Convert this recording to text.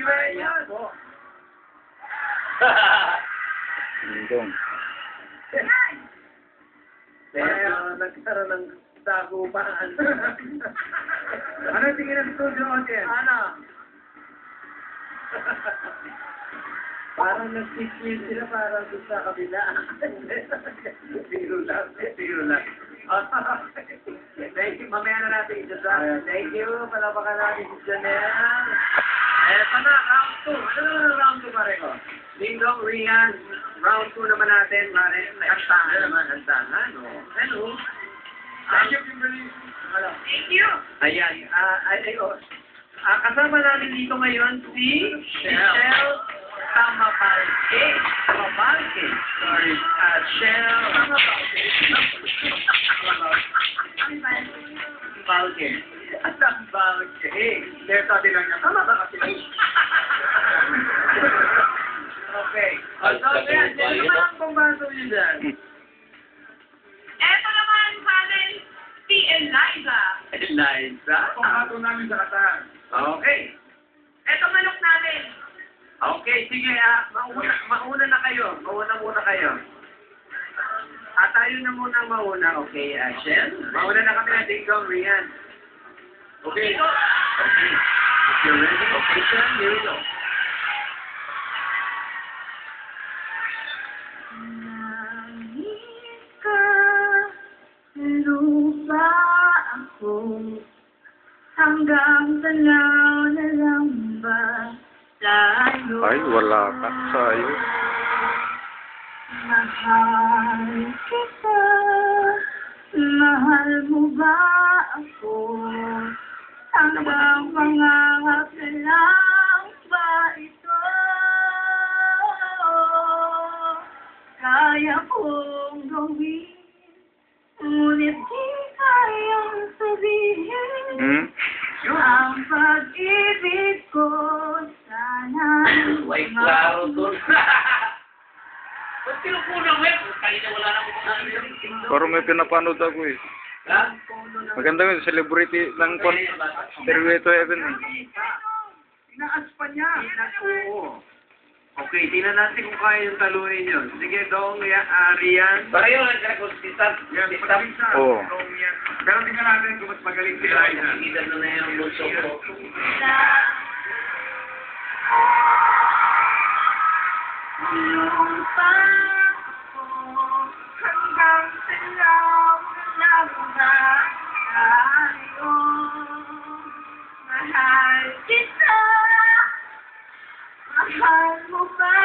Ayan po. Indong. Kaya nagkaroon ng sagupaan. Ano tingin ng studio audience? Ano? Parang nag-switch sila para sa kabila. Biro lang, biro lang. Thank you, mamaya na natin isa. Thank you, palapakan natin si Janelle. Eto na, round 2. Ano naman ang round 2 pare ko? Ding-dong, Rian, round 2 naman natin, pare. Hantahan naman, hantahan. Hello. Thank you, Kimberly. Hello. Thank you. Ayan, kasama namin dito ngayon si Michelle Tamabalke. Tamabalke. Sorry. Shell Tamabalke. Tamabalke. There, sabi lang niya. Tama ba kasi? Okay. So, yan. Yan naman ang pumbaso niyo dyan. Eto naman sa amin, si Eliza. Eliza? Pumbaso namin sa katahan. Okay. Eto manok namin. Okay, sige, mauna na kayo. Mauna muna kayo. Tayo na muna mauna. Okay, Shell. Mauna na kami na Ding-dong, Rian. Okay. Okay. If you're ready, okay, Shell, here we go. Nangis ka, lupa ako, hanggang tanaw na lang ba tayo? Ay, wala ka. Sayo. Mahal kita, mahal mo ba ako? Hanggang pangarap na lang ba ito? Kaya kong gawin, ngunit di kayang sabihin. Ang pag-ibig ko sana Ay, klaro to. Ba't kinukulang mo? Kanina wala na mo. Parang may pinapanood ako eh. Ha? Maganda yung celebrity ng Stairway to Heaven eh. Inaas pa niya. Oo. Okay, tingnan natin kung kaya yung talunin yun. Sige, Dong, Rian. Pareho lang ka kung sisap. Oo. Pero tingnan natin kung mas magaling si Liza. Ilan na yung luso ko. Yung pa ako hanggang tanaw na lang ba tayo? Mahal kita, mahal mo ba